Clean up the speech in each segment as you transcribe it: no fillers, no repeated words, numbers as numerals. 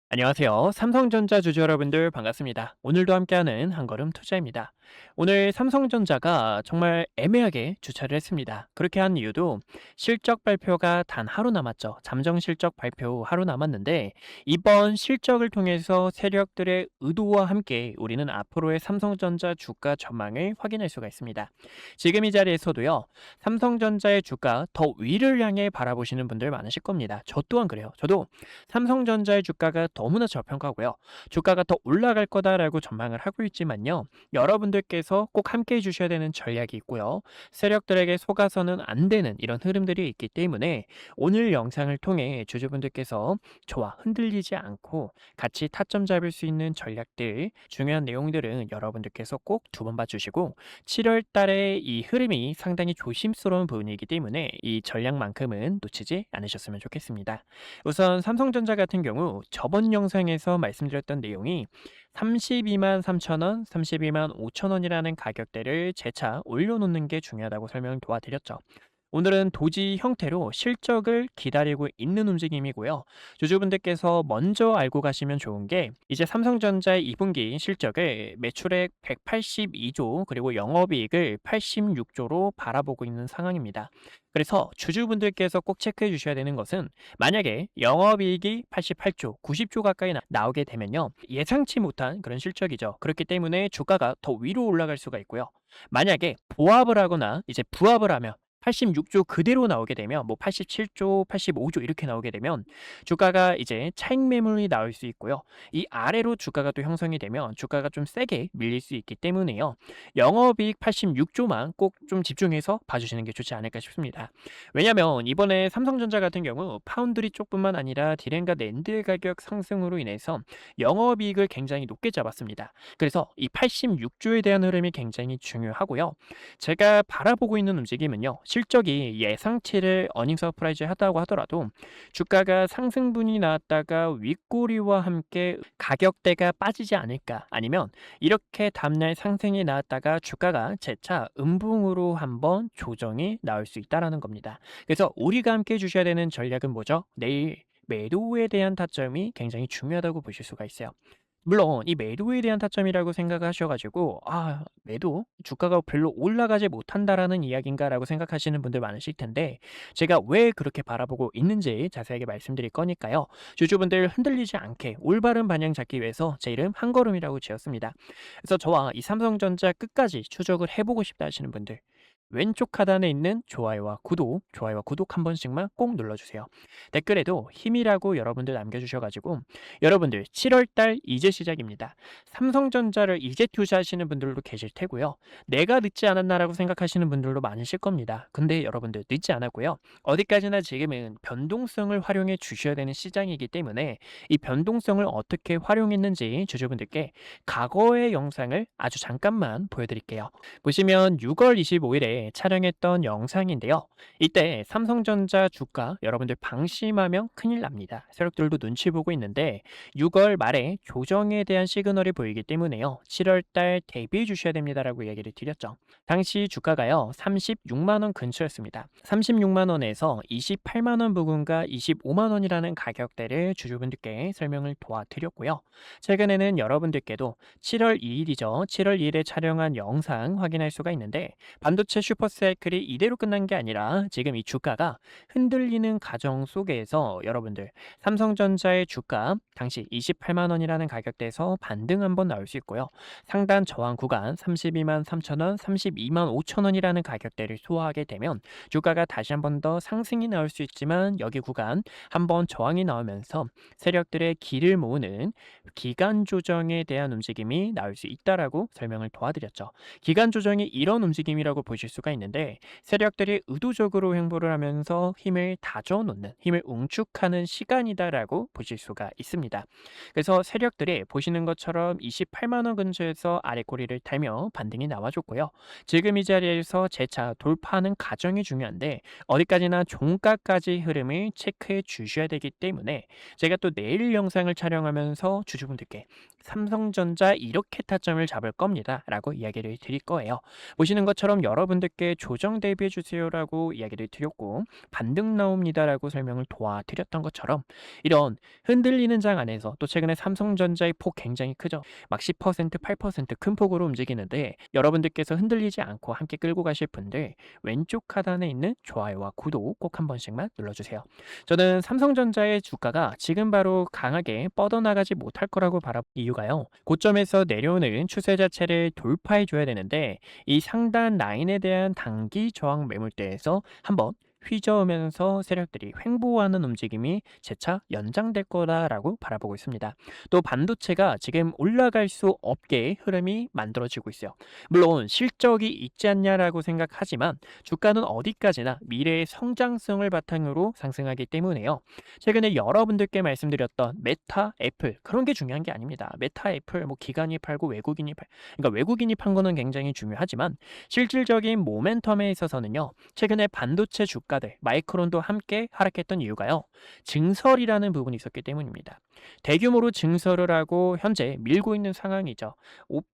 안녕하세요. 삼성전자 주주 여러분들 반갑습니다. 오늘도 함께하는 한걸음 투자입니다. 오늘 삼성전자가 정말 애매하게 주차를 했습니다. 그렇게 한 이유도 실적 발표가 단 하루 남았죠. 잠정 실적 발표 하루 남았는데 이번 실적을 통해서 세력들의 의도와 함께 우리는 앞으로의 삼성전자 주가 전망을 확인할 수가 있습니다. 지금 이 자리에서도요. 삼성전자의 주가 더 위를 향해 바라보시는 분들 많으실 겁니다. 저 또한 그래요. 저도 삼성전자의 주가가 너무나 저평가고요. 주가가 더 올라갈 거다라고 전망을 하고 있지만요. 여러분들께서 꼭 함께 해주셔야 되는 전략이 있고요. 세력들에게 속아서는 안 되는 이런 흐름들이 있기 때문에 오늘 영상을 통해 주주분들께서 저와 흔들리지 않고 같이 타점 잡을 수 있는 전략들, 중요한 내용들은 여러분들께서 꼭 두 번 봐주시고 7월 달에 이 흐름이 상당히 조심스러운 부분이기 때문에 이 전략만큼은 놓치지 않으셨으면 좋겠습니다. 우선 삼성전자 같은 경우 저번 영상에서 말씀드렸던 내용이 32만 3천 원, 32만 5천 원이라는 가격대를 재차 올려놓는 게 중요하다고 설명 도와드렸죠. 오늘은 도지 형태로 실적을 기다리고 있는 움직임이고요. 주주분들께서 먼저 알고 가시면 좋은 게 이제 삼성전자의 2분기 실적을 매출액 182조 그리고 영업이익을 86조로 바라보고 있는 상황입니다. 그래서 주주분들께서 꼭 체크해 주셔야 되는 것은 만약에 영업이익이 88조, 90조 가까이 나오게 되면요. 예상치 못한 그런 실적이죠. 그렇기 때문에 주가가 더 위로 올라갈 수가 있고요. 만약에 보합을 하거나 이제 부합을 하면 86조 그대로 나오게 되면 뭐 87조, 85조 이렇게 나오게 되면 주가가 이제 차익 매물이 나올 수 있고요. 이 아래로 주가가 또 형성이 되면 주가가 좀 세게 밀릴 수 있기 때문에요. 영업이익 86조만 꼭 좀 집중해서 봐주시는 게 좋지 않을까 싶습니다. 왜냐면 이번에 삼성전자 같은 경우 파운드리 쪽뿐만 아니라 디램과 낸드의 가격 상승으로 인해서 영업이익을 굉장히 높게 잡았습니다. 그래서 이 86조에 대한 흐름이 굉장히 중요하고요. 제가 바라보고 있는 움직임은요. 실적이 예상치를 어닝 서프라이즈 하다고 하더라도 주가가 상승분이 나왔다가 윗꼬리와 함께 가격대가 빠지지 않을까 아니면 이렇게 다음날 상승이 나왔다가 주가가 재차 음봉으로 한번 조정이 나올 수 있다라는 겁니다. 그래서 우리가 함께 해주셔야 되는 전략은 뭐죠? 내일 매도에 대한 타점이 굉장히 중요하다고 보실 수가 있어요. 물론 이 매도에 대한 타점이라고 생각하셔가지고 매도 주가가 별로 올라가지 못한다라는 이야기인가라고 생각하시는 분들 많으실 텐데 제가 왜 그렇게 바라보고 있는지 자세하게 말씀드릴 거니까요. 주주분들 흔들리지 않게 올바른 방향 잡기 위해서 제 이름 한걸음이라고 지었습니다. 그래서 저와 이 삼성전자 끝까지 추적을 해보고 싶다 하시는 분들 왼쪽 하단에 있는 좋아요와 구독 한 번씩만 꼭 눌러주세요. 댓글에도 힘이라고 여러분들 남겨주셔가지고 여러분들 7월달 이제 시작입니다. 삼성전자를 이제 투자하시는 분들도 계실 테고요. 내가 늦지 않았나라고 생각하시는 분들도 많으실 겁니다. 근데 여러분들 늦지 않았고요. 어디까지나 지금은 변동성을 활용해 주셔야 되는 시장이기 때문에 이 변동성을 어떻게 활용했는지 주주분들께 과거의 영상을 아주 잠깐만 보여드릴게요. 보시면 6월 25일에 촬영했던 영상인데요. 이때 삼성전자 주가 여러분들 방심하면 큰일 납니다. 세력들도 눈치 보고 있는데 6월 말에 조정에 대한 시그널이 보이기 때문에요. 7월 달 대비해 주셔야 됩니다라고 얘기를 드렸죠. 당시 주가가요. 36만 원 근처였습니다. 36만 원에서 28만 원 부근과 25만 원이라는 가격대를 주주분들께 설명을 도와드렸고요. 최근에는 여러분들께도 7월 2일이죠. 7월 2일에 촬영한 영상 확인할 수가 있는데 반도체 슈퍼사이클이 이대로 끝난 게 아니라 지금 이 주가가 흔들리는 과정 속에서 여러분들 삼성전자의 주가 당시 28만 원이라는 가격대에서 반등 한번 나올 수 있고요. 상단 저항 구간 32만 3천 원, 32만 5천 원이라는 가격대를 소화하게 되면 주가가 다시 한번 더 상승이 나올 수 있지만 여기 구간 한번 저항이 나오면서 세력들의 길을 모으는 기간 조정에 대한 움직임이 나올 수 있다라고 설명을 도와드렸죠. 기간 조정이 이런 움직임이라고 보실 수가 있는데 세력들이 의도적으로 행보를 하면서 힘을 다져놓는, 힘을 응축하는 시간이다라고 보실 수가 있습니다. 그래서 세력들이 보시는 것처럼 28만 원 근처에서 아래 꼬리를 달며 반등이 나와줬고요. 지금 이 자리에서 재차 돌파하는 과정이 중요한데 어디까지나 종가까지 흐름을 체크해 주셔야 되기 때문에 제가 또 내일 영상을 촬영하면서 주주분들께 삼성전자 이렇게 타점을 잡을 겁니다 라고 이야기를 드릴 거예요. 보시는 것처럼 여러분들 여러분들께 조정 대비해 주세요라고 이야기를 드렸고 반등 나옵니다라고 설명을 도와드렸던 것처럼 이런 흔들리는 장 안에서 또 최근에 삼성전자의 폭 굉장히 크죠. 막 10%, 8% 큰 폭으로 움직이는데 여러분들께서 흔들리지 않고 함께 끌고 가실 분들 왼쪽 하단에 있는 좋아요와 구독 꼭 한 번씩만 눌러주세요. 저는 삼성전자의 주가가 지금 바로 강하게 뻗어나가지 못할 거라고 바라본 이유가요. 고점에서 내려오는 추세 자체를 돌파해 줘야 되는데 이 상단 라인에 대한 단기 저항 매물대에서 한번 휘저으면서 세력들이 횡보하는 움직임이 재차 연장될 거다라고 바라보고 있습니다. 또 반도체가 지금 올라갈 수 없게 흐름이 만들어지고 있어요. 물론 실적이 있지 않냐라고 생각하지만 주가는 어디까지나 미래의 성장성을 바탕으로 상승하기 때문에요. 최근에 여러분들께 말씀드렸던 메타, 애플 그런 게 중요한 게 아닙니다. 메타, 애플 뭐 기관이 팔고 외국인이 그러니까 외국인이 판 거는 굉장히 중요하지만 실질적인 모멘텀에 있어서는요. 최근에 반도체 주가들 마이크론도 함께 하락했던 이유가요. 증설이라는 부분이 있었기 때문입니다. 대규모로 증설을 하고 현재 밀고 있는 상황이죠.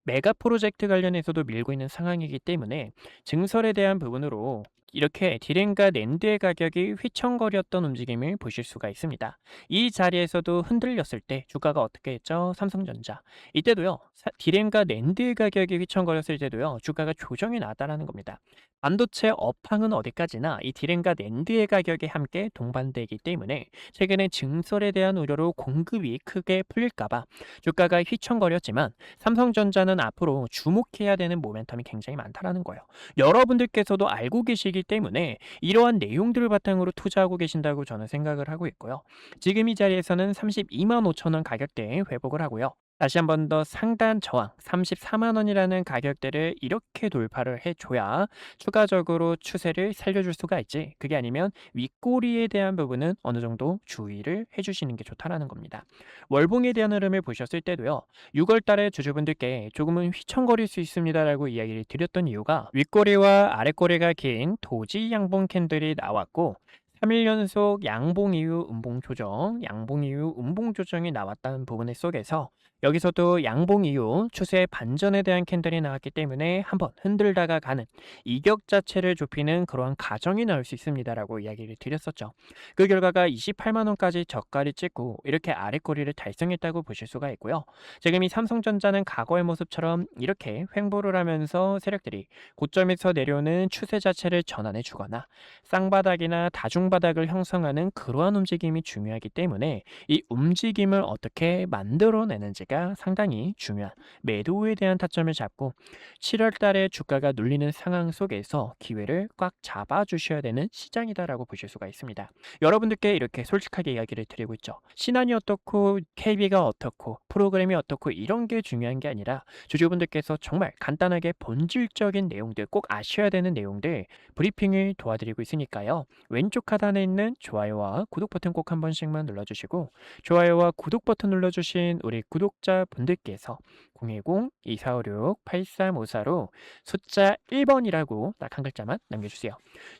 메가 프로젝트 관련해서도 밀고 있는 상황이기 때문에 증설에 대한 부분으로 이렇게 디램과 낸드의 가격이 휘청거렸던 움직임을 보실 수가 있습니다. 이 자리에서도 흔들렸을 때 주가가 어떻게 했죠? 삼성전자. 이때도요. 디램과 낸드의 가격이 휘청거렸을 때도요. 주가가 조정이 나왔다는 겁니다. 반도체 업황은 어디까지나 이 디램과 낸드의 가격이 함께 동반되기 때문에 최근에 증설에 대한 우려로 공급이 크게 풀릴까봐 주가가 휘청거렸지만 삼성전자는 앞으로 주목해야 되는 모멘텀이 굉장히 많다는 거예요. 여러분들께서도 알고 계시기 때문에 이러한 내용들을 바탕으로 투자하고 계신다고 저는 생각을 하고 있고요. 지금 이 자리에서는 32만 5천 원 가격대에 회복을 하고요. 다시 한 번 더 상단 저항 34만 원이라는 가격대를 이렇게 돌파를 해줘야 추가적으로 추세를 살려줄 수가 있지. 그게 아니면 윗꼬리에 대한 부분은 어느 정도 주의를 해주시는 게 좋다라는 겁니다. 월봉에 대한 흐름을 보셨을 때도요. 6월 달에 주주분들께 조금은 휘청거릴 수 있습니다라고 이야기를 드렸던 이유가 윗꼬리와 아랫꼬리가 긴 도지 양봉 캔들이 나왔고 3일 연속 양봉 이후 음봉 조정, 양봉 이후 음봉 조정이 나왔다는 부분 속에서 여기서도 양봉 이후 추세 반전에 대한 캔들이 나왔기 때문에 한번 흔들다가 가는 이격 자체를 좁히는 그러한 가정이 나올 수 있습니다라고 이야기를 드렸었죠. 그 결과가 28만 원까지 저가를 찍고 이렇게 아랫꼬리를 달성했다고 보실 수가 있고요. 지금 이 삼성전자는 과거의 모습처럼 이렇게 횡보를 하면서 세력들이 고점에서 내려오는 추세 자체를 전환해 주거나 쌍바닥이나 다중바닥을 형성하는 그러한 움직임이 중요하기 때문에 이 움직임을 어떻게 만들어내는지가 상당히 중요한 매도에 대한 타점을 잡고 7월 달에 주가가 눌리는 상황 속에서 기회를 꽉 잡아주셔야 되는 시장이다라고 보실 수가 있습니다. 여러분들께 이렇게 솔직하게 이야기를 드리고 있죠. 신한이 어떻고 KB가 어떻고 프로그램이 어떻고 이런 게 중요한 게 아니라 주주분들께서 정말 간단하게 본질적인 내용들 꼭 아셔야 되는 내용들 브리핑을 도와드리고 있으니까요. 왼쪽 하단에 있는 좋아요와 구독 버튼 꼭 한 번씩만 눌러주시고 좋아요와 구독 버튼 눌러주신 우리 구독자분들께서 010-2456-8354로 숫자 1번이라고 딱 한 글자만 남겨주세요.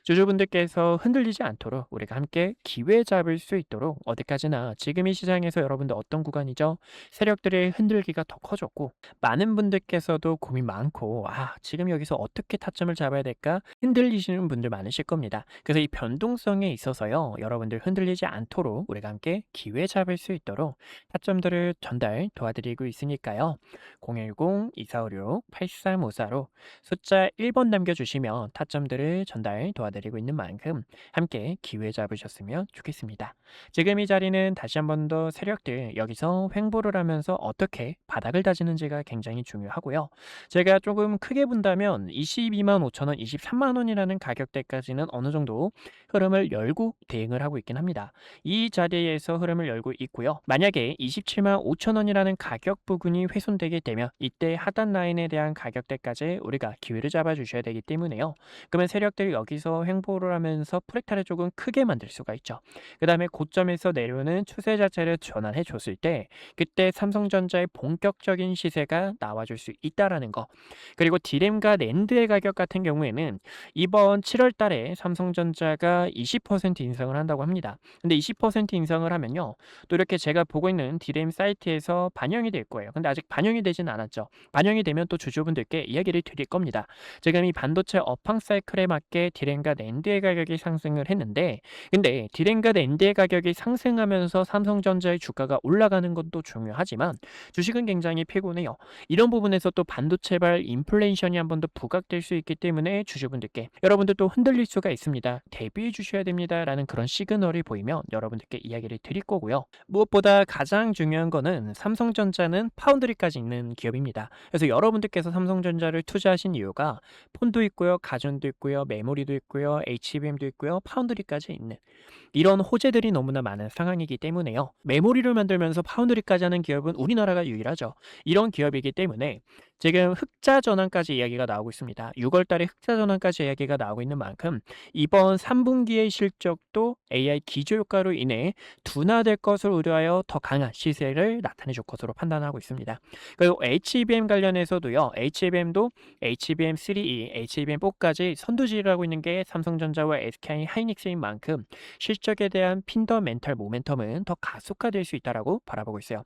주주분들께서 흔들리지 않도록 우리가 함께 기회 잡을 수 있도록 어디까지나 지금 이 시장에서 여러분들 어떤 구간이죠? 세력들의 흔들기가 더 커졌고 많은 분들께서도 고민 많고 지금 여기서 어떻게 타점을 잡아야 될까 흔들리시는 분들 많으실 겁니다. 그래서 이 변동성에 있어서요. 여러분들 흔들리지 않도록 우리가 함께 기회 잡을 수 있도록 타점들을 전달 도와드리고 있으니까요. 010-2456-8354로 숫자 1번 남겨주시면 타점들을 전달 도와드리고 있는 만큼 함께 기회 잡으셨으면 좋겠습니다. 지금 이 자리는 다시 한 번 더 세력들 여기서 횡보를 하면서 어떻게 바닥을 다지는지가 굉장히 중요하고요. 제가 조금 크게 본다면 22만 5천 원, 23만 원이라는 가격대까지는 어느 정도 흐름을 열고 대응을 하고 있긴 합니다. 이 자리에서 흐름을 열고 있고요. 만약에 27만 5천 원이라는 가격 부분이 훼손되게 되면 이때 하단 라인에 대한 가격대까지 우리가 기회를 잡아주셔야 되기 때문에요. 그러면 세력들이 여기서 횡보를 하면서 프랙탈을 조금 크게 만들 수가 있죠. 그 다음에 고점에서 내려오는 추세 자체를 전환해 줬을 때 그때 삼성전자의 본격적인 시세가 나와줄 수 있다라는 거. 그리고 디램과 낸드의 가격 같은 경우에는 이번 7월 달에 삼성전자가 20% 인상을 한다고 합니다. 근데 20% 인상을 하면요. 또 이렇게 제가 보고 있는 디램 사이트에서 반영이 될 거예요. 근데 아직 반영이 되진 않았죠. 반영이 되면 또 주주분들께 이야기를 드릴 겁니다. 지금 이 반도체 업황 사이클에 맞게 디램과 낸드의 가격이 상승을 했는데, 근데 디램과 낸드의 가격이 상승하면서 삼성전자의 주가가 올라가는 것도 중요하지만 주식은 굉장히 피곤해요. 이런 부분에서 또 반도체발 인플레이션이 한 번 더 부각될 수 있기 때문에 주주분들께 여러분들 또 흔들릴 수가 있습니다. 대비해 주셔야 됩니다. 라는 그런 시그널이 보이면 여러분들께 이야기를 드릴 거고요. 무엇보다 가장 중요한 거는 삼성전자는 파운드리까지 있는 기업입니다. 그래서 여러분들께서 삼성전자를 투자하신 이유가 폰도 있고요, 가전도 있고요, 메모리도 있고요, HBM도 있고요, 파운드리까지 있는 이런 호재들이 너무나 많은 상황이기 때문에요. 메모리를 만들면서 파운드리까지 하는 기업은 우리나라가 유일하죠. 이런 기업이기 때문에 지금 흑자 전환까지 이야기가 나오고 있습니다. 6월 달에 흑자 전환까지 이야기가 나오고 있는 만큼 이번 3분기의 실적도 AI 기조 효과로 인해 둔화될 것을 우려하여 더 강한 시세를 나타내줄 것으로 판단하고 있습니다. 그리고 HBM 관련해서도요. HBM도 HBM3E, HBM4까지 선두지를 하고 있는 게 삼성전자와 SK 하이닉스인 만큼 실적에 대한 핀더멘탈 모멘텀은 더 가속화될 수 있다라고 바라보고 있어요.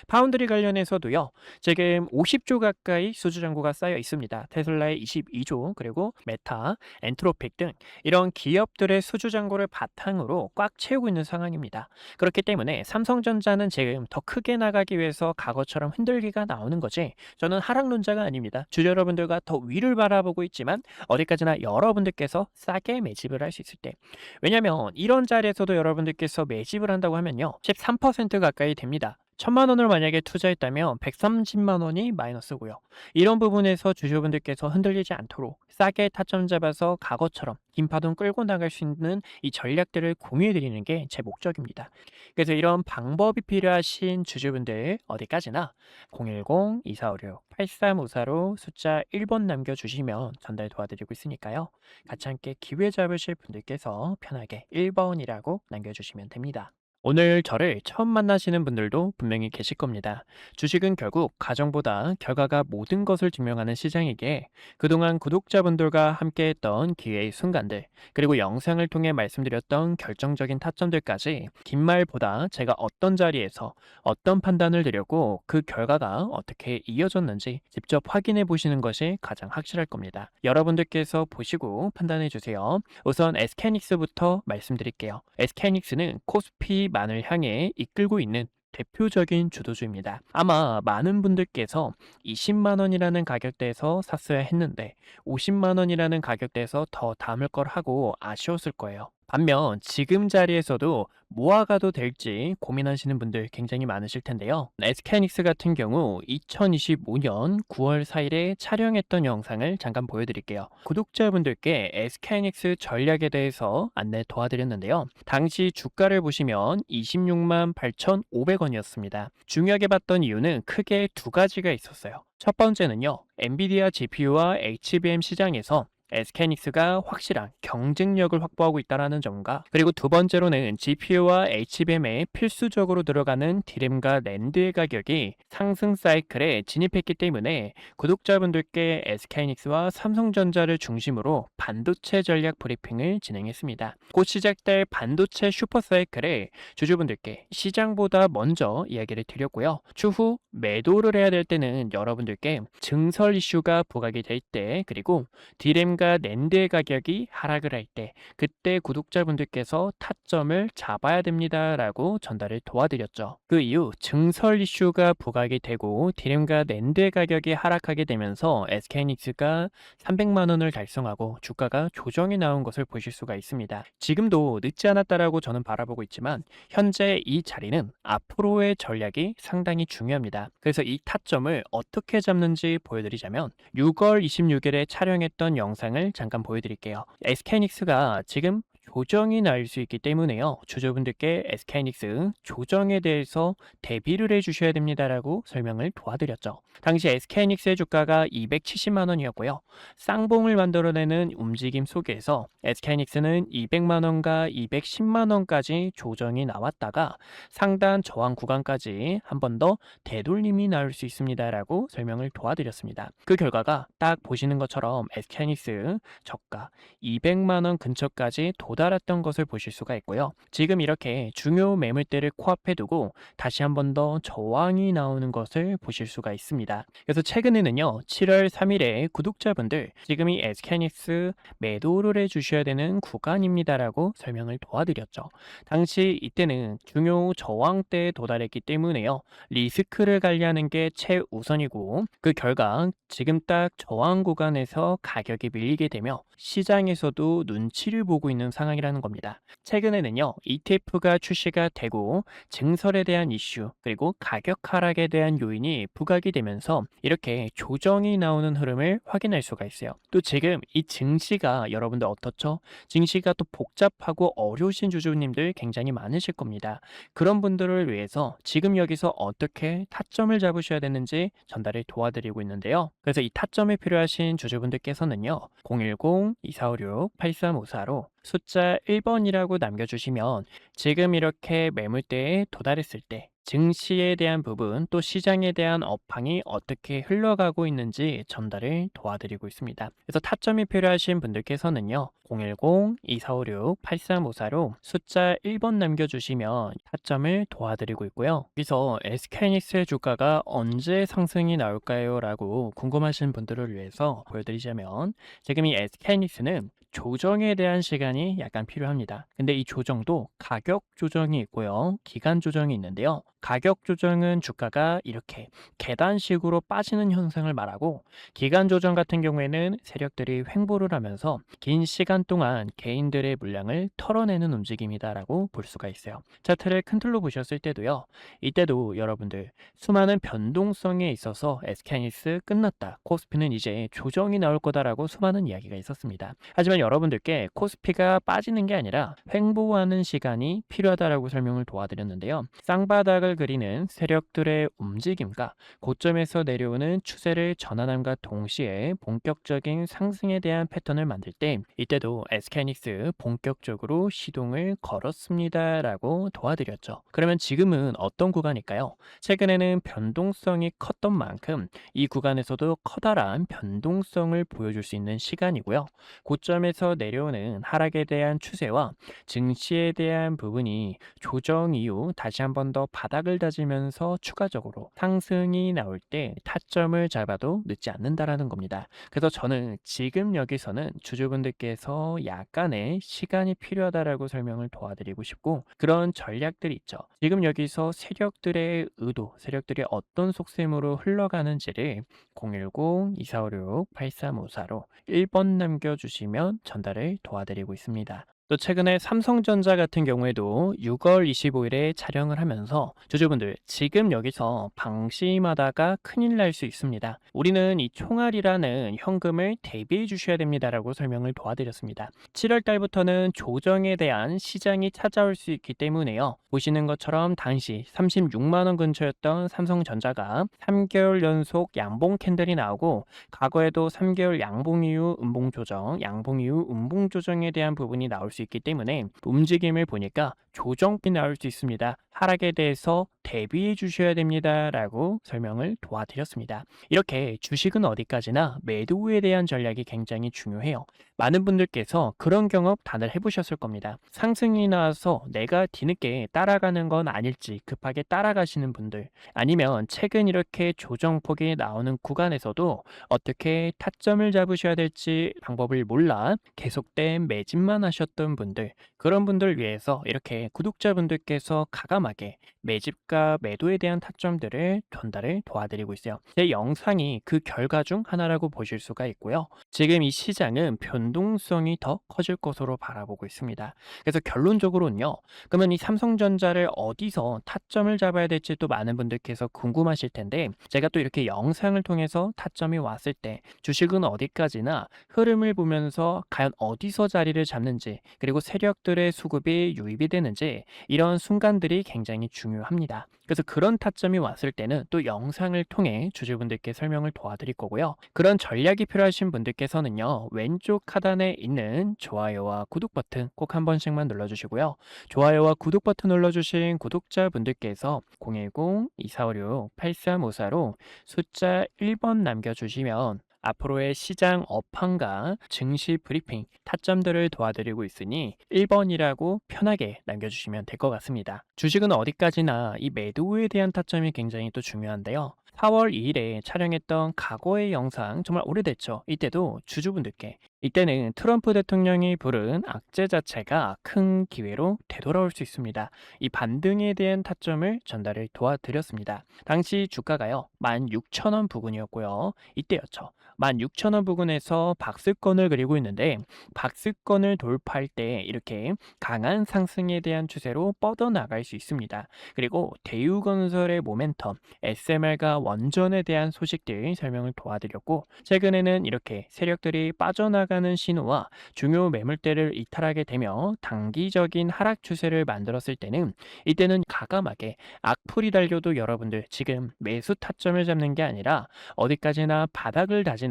파운드리 관련해서도요. 지금 50조 가까이 수주잔고가 쌓여 있습니다. 테슬라의 22조, 그리고 메타, 엔트로픽 등 이런 기업들의 수주잔고를 바탕으로 꽉 채우고 있는 상황입니다. 그렇기 때문에 삼성전자는 지금 더 크게 나가기 위해서 과거처럼 흔들기가 나오는 거지, 저는 하락론자가 아닙니다. 주주 여러분들과 더 위를 바라보고 있지만 어디까지나 여러분들께서 싸게 매집을 할 수 있을 때, 왜냐면 이런 자리에서도 여러분들께서 매집을 한다고 하면요 13% 가까이 됩니다. 1000만 원을 만약에 투자했다면 130만 원이 마이너스고요. 이런 부분에서 주주분들께서 흔들리지 않도록 싸게 타점 잡아서 과거처럼 긴 파동 끌고 나갈 수 있는 이 전략들을 공유해 드리는 게 제 목적입니다. 그래서 이런 방법이 필요하신 주주분들 어디까지나 010-2456-8354로 숫자 1번 남겨주시면 전달 도와드리고 있으니까요. 같이 함께 기회 잡으실 분들께서 편하게 1번이라고 남겨주시면 됩니다. 오늘 저를 처음 만나시는 분들도 분명히 계실 겁니다. 주식은 결국 가정보다 결과가 모든 것을 증명하는 시장이기에 그동안 구독자분들과 함께했던 기회의 순간들, 그리고 영상을 통해 말씀드렸던 결정적인 타점들까지 긴 말보다 제가 어떤 자리에서 어떤 판단을 드렸고 그 결과가 어떻게 이어졌는지 직접 확인해 보시는 것이 가장 확실할 겁니다. 여러분들께서 보시고 판단해 주세요. 우선 SK하이닉스부터 말씀드릴게요. SK하이닉스는 코스피 만을 향해 이끌고 있는 대표적인 주도주입니다. 아마 많은 분들께서 20만 원이라는 가격대에서 샀어야 했는데 50만 원이라는 가격대에서 더 담을 걸 하고 아쉬웠을 거예요. 반면 지금 자리에서도 모아가도 될지 고민하시는 분들 굉장히 많으실 텐데요. SK하이닉스 같은 경우 2025년 9월 4일에 촬영했던 영상을 잠깐 보여드릴게요. 구독자분들께 SK하이닉스 전략에 대해서 안내 도와드렸는데요. 당시 주가를 보시면 26만 8,500원이었습니다. 중요하게 봤던 이유는 크게 두 가지가 있었어요. 첫 번째는요. 엔비디아 GPU와 HBM 시장에서 SK하이닉스가 확실한 경쟁력을 확보하고 있다는 점과, 그리고 두 번째로는 GPU와 HBM에 필수적으로 들어가는 디램과 낸드의 가격이 상승 사이클에 진입했기 때문에 구독자분들께 SK하이닉스와 삼성전자를 중심으로 반도체 전략 브리핑을 진행했습니다. 곧 시작될 반도체 슈퍼 사이클에 주주분들께 시장보다 먼저 이야기를 드렸고요. 추후 매도를 해야 될 때는 여러분들께 증설 이슈가 부각이 될 때, 그리고 디램 낸드의 가격이 하락을 할 때, 그때 구독자분들께서 타점을 잡아야 됩니다라고 전달을 도와드렸죠. 그 이후 증설 이슈가 부각이 되고 디램과 낸드의 가격이 하락하게 되면서 SK하이닉스가 300만 원을 달성하고 주가가 조정이 나온 것을 보실 수가 있습니다. 지금도 늦지 않았다라고 저는 바라보고 있지만 현재 이 자리는 앞으로의 전략이 상당히 중요합니다. 그래서 이 타점을 어떻게 잡는지 보여드리자면 6월 26일에 촬영했던 영상을 잠깐 보여드릴게요. SK하이닉스가 지금 조정이 날 수 있기 때문에요. 주주분들께 SK하이닉스 조정에 대해서 대비를 해주셔야 됩니다라고 설명을 도와드렸죠. 당시 SK하이닉스의 주가가 270만 원이었고요. 쌍봉을 만들어내는 움직임 속에서 SK하이닉스는 200만 원과 210만 원까지 조정이 나왔다가 상단 저항 구간까지 한 번 더 되돌림이 나올 수 있습니다라고 설명을 도와드렸습니다. 그 결과가 딱 보시는 것처럼 SK하이닉스 저가 200만 원 근처까지 도달 달았던 것을 보실 수가 있고요. 지금 이렇게 중요 매물대를 코앞에 두고 다시 한 번 더 저항이 나오는 것을 보실 수가 있습니다. 그래서 최근에는요, 7월 3일에 구독자분들 지금 이 SK하이닉스 매도를 해주셔야 되는 구간입니다라고 설명을 도와드렸죠. 당시 이때는 중요 저항대에 도달했기 때문에요. 리스크를 관리하는 게 최우선이고 그 결과 지금 딱 저항 구간에서 가격이 밀리게 되며 시장에서도 눈치를 보고 있는 상황이라는 겁니다. 최근에는요, ETF가 출시가 되고 증설에 대한 이슈 그리고 가격 하락에 대한 요인이 부각이 되면서 이렇게 조정이 나오는 흐름을 확인할 수가 있어요. 또 지금 이 증시가 여러분들 어떻죠? 증시가 또 복잡하고 어려우신 주주님들 굉장히 많으실 겁니다. 그런 분들을 위해서 지금 여기서 어떻게 타점을 잡으셔야 되는지 전달을 도와드리고 있는데요. 그래서 이 타점이 필요하신 주주분들께서는요, 010-2456-8354로 숫자 1번이라고 남겨주시면 지금 이렇게 매물대에 도달했을 때 증시에 대한 부분 또 시장에 대한 업황이 어떻게 흘러가고 있는지 전달을 도와드리고 있습니다. 그래서 타점이 필요하신 분들께서는요, 010-2456-8354로 숫자 1번 남겨주시면 타점을 도와드리고 있고요. 여기서 SK하이닉스의 주가가 언제 상승이 나올까요? 라고 궁금하신 분들을 위해서 보여드리자면 지금 이 SK하이닉스는 조정에 대한 시간이 약간 필요합니다. 근데 이 조정도 가격 조정이 있고요, 기간 조정이 있는데요. 가격 조정은 주가가 이렇게 계단식으로 빠지는 현상을 말하고 기간 조정 같은 경우에는 세력들이 횡보를 하면서 긴 시간 동안 개인들의 물량을 털어내는 움직임이다라고 볼 수가 있어요. 차트를 큰 틀로 보셨을 때도요. 이때도 여러분들 수많은 변동성에 있어서 SK하이닉스 끝났다, 코스피는 이제 조정이 나올 거다라고 수많은 이야기가 있었습니다. 하지만 여러분들께 코스피가 빠지는 게 아니라 횡보하는 시간이 필요하다라고 설명을 도와드렸는데요. 쌍바닥을 그리는 세력들의 움직임과 고점에서 내려오는 추세를 전환함과 동시에 본격적인 상승에 대한 패턴을 만들 때 이때도 SK하이닉스 본격적으로 시동을 걸었습니다라고 도와드렸죠. 그러면 지금은 어떤 구간일까요? 최근에는 변동성이 컸던 만큼 이 구간에서도 커다란 변동성을 보여줄 수 있는 시간이고요. 고점에서 내려오는 하락에 대한 추세와 증시에 대한 부분이 조정 이후 다시 한 번 더 바닥을 다지면서 추가적으로 상승이 나올 때 타점을 잡아도 늦지 않는다라는 겁니다. 그래서 저는 지금 여기서는 주주분들께서 약간의 시간이 필요하다라고 설명을 도와드리고 싶고 그런 전략들이 있죠. 지금 여기서 세력들의 의도, 세력들이 어떤 속셈으로 흘러가는지를 010-2456-8354로 1번 남겨주시면 전달을 도와드리고 있습니다. 또 최근에 삼성전자 같은 경우에도 6월 25일에 촬영을 하면서 주주분들 지금 여기서 방심하다가 큰일 날 수 있습니다. 우리는 이 총알이라는 현금을 대비해 주셔야 됩니다라고 설명을 도와드렸습니다. 7월 달부터는 조정에 대한 시장이 찾아올 수 있기 때문에요. 보시는 것처럼 당시 36만 원 근처였던 삼성전자가 3개월 연속 양봉 캔들이 나오고 과거에도 3개월 양봉 이후 음봉 조정, 양봉 이후 음봉 조정에 대한 부분이 나올 수 있기 때문에 움직임을 보니까 조정이 나올 수 있습니다. 하락에 대해서 대비해 주셔야 됩니다 라고 설명을 도와드렸습니다. 이렇게 주식은 어디까지나 매도에 대한 전략이 굉장히 중요해요. 많은 분들께서 그런 경험 다들 해보셨을 겁니다. 상승이 나와서 내가 뒤늦게 따라가는 건 아닐지 급하게 따라가시는 분들, 아니면 최근 이렇게 조정폭이 나오는 구간에서도 어떻게 타점을 잡으셔야 될지 방법을 몰라 계속된 매집만 하셨던 분들, 그런 분들 위해서 이렇게 구독자분들께서 가감하게 매집과 매도에 대한 타점들을 전달을 도와드리고 있어요. 제 영상이 그 결과 중 하나라고 보실 수가 있고요. 지금 이 시장은 변동성이 더 커질 것으로 바라보고 있습니다. 그래서 결론적으로는요. 그러면 이 삼성전자를 어디서 타점을 잡아야 될지 또 많은 분들께서 궁금하실 텐데 제가 또 이렇게 영상을 통해서 타점이 왔을 때 주식은 어디까지나 흐름을 보면서 과연 어디서 자리를 잡는지 그리고 세력들의 수급이 유입이 되는지 이런 순간들이 굉장히 중요합니다. 그래서 그런 타점이 왔을 때는 또 영상을 통해 주주분들께 설명을 도와드릴 거고요. 그런 전략이 필요하신 분들께서는요. 왼쪽 하단에 있는 좋아요와 구독 버튼 꼭 한 번씩만 눌러주시고요. 좋아요와 구독 버튼 눌러주신 구독자분들께서 010-2456-8354로 숫자 1번 남겨주시면 앞으로의 시장 업황과 증시 브리핑, 타점들을 도와드리고 있으니 1번이라고 편하게 남겨주시면 될 것 같습니다. 주식은 어디까지나 이 매도에 대한 타점이 굉장히 또 중요한데요. 4월 2일에 촬영했던 과거의 영상 정말 오래됐죠. 이때도 주주분들께 이때는 트럼프 대통령이 부른 악재 자체가 큰 기회로 되돌아올 수 있습니다. 이 반등에 대한 타점을 전달을 도와드렸습니다. 당시 주가가요 16,000원 부근이었고요. 이때였죠. 16,000원 부근에서 박스권을 그리고 있는데 박스권을 돌파할 때 이렇게 강한 상승에 대한 추세로 뻗어나갈 수 있습니다. 그리고 대우건설의 모멘텀, SMR과 원전에 대한 소식들 설명을 도와드렸고 최근에는 이렇게 세력들이 빠져나가는 신호와 중요 매물대를 이탈하게 되며 단기적인 하락 추세를 만들었을 때는 이때는 과감하게 악플이 달려도 여러분들 지금 매수 타점을 잡는 게 아니라 어디까지나 바닥을 다지는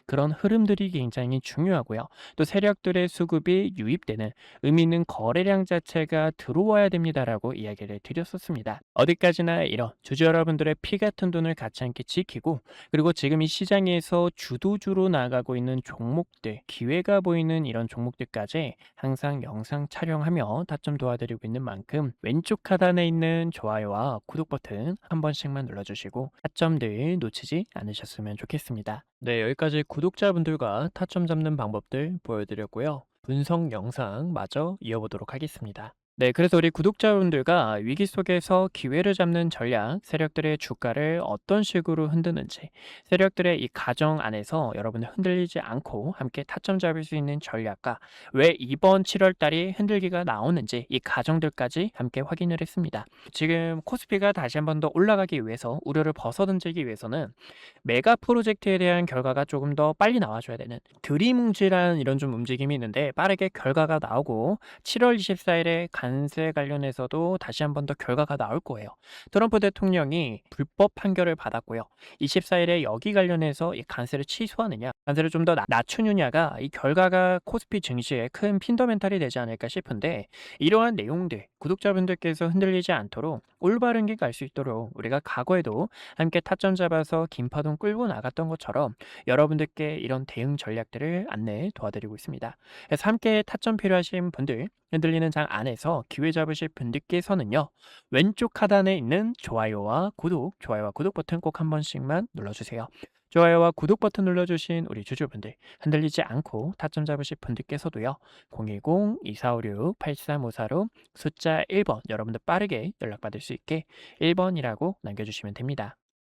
그런 흐름들이 굉장히 중요하고요. 또 세력들의 수급이 유입되는 의미 있는 거래량 자체가 들어와야 됩니다라고 이야기를 드렸었습니다. 어디까지나 이런 주주 여러분들의 피 같은 돈을 같이 함께 지키고 그리고 지금 이 시장에서 주도주로 나가고 있는 종목들, 기회가 보이는 이런 종목들까지 항상 영상 촬영하며 타점 도와드리고 있는 만큼 왼쪽 하단에 있는 좋아요와 구독 버튼 한 번씩만 눌러주시고 타점들 놓치지 않으셨으면 좋겠습니다. 네, 여기까지 구독자분들과 타점 잡는 방법들 보여드렸고요. 분석 영상 마저 이어보도록 하겠습니다. 네, 그래서 우리 구독자분들과 위기 속에서 기회를 잡는 전략, 세력들의 주가를 어떤 식으로 흔드는지, 세력들의 이 가정 안에서 여러분들 흔들리지 않고 함께 타점 잡을 수 있는 전략과 왜 이번 7월 달이 흔들기가 나오는지 이 가정들까지 함께 확인을 했습니다. 지금 코스피가 다시 한 번 더 올라가기 위해서 우려를 벗어던지기 위해서는 메가 프로젝트에 대한 결과가 조금 더 빨리 나와줘야 되는 들이뭉실한 이런 좀 움직임이 있는데 빠르게 결과가 나오고 7월 24일에 관세 관련해서도 다시 한 번 더 결과가 나올 거예요. 트럼프 대통령이 불법 판결을 받았고요. 24일에 여기 관련해서 이 관세를 취소하느냐, 관세를 좀 더 낮추느냐가 이 결과가 코스피 증시에 큰 핀더멘탈이 되지 않을까 싶은데 이러한 내용들 구독자분들께서 흔들리지 않도록 올바른 길 갈 수 있도록 우리가 과거에도 함께 타점 잡아서 긴파동 끌고 나갔던 것처럼 여러분들께 이런 대응 전략들을 안내 도와드리고 있습니다. 그래서 함께 타점 필요하신 분들 흔들리는 장 안에서 기회 잡으실 분들께서는요 왼쪽 하단에 있는 좋아요와 구독 버튼 꼭 한 번씩만 눌러주세요. 좋아요와 구독 버튼 눌러주신 우리 주주분들 흔들리지 않고 타점 잡으실 분들께서도요 010-2456-8354로 숫자 1번 여러분들 빠르게 연락받을 수 있게 1번이라고 남겨주시면 됩니다.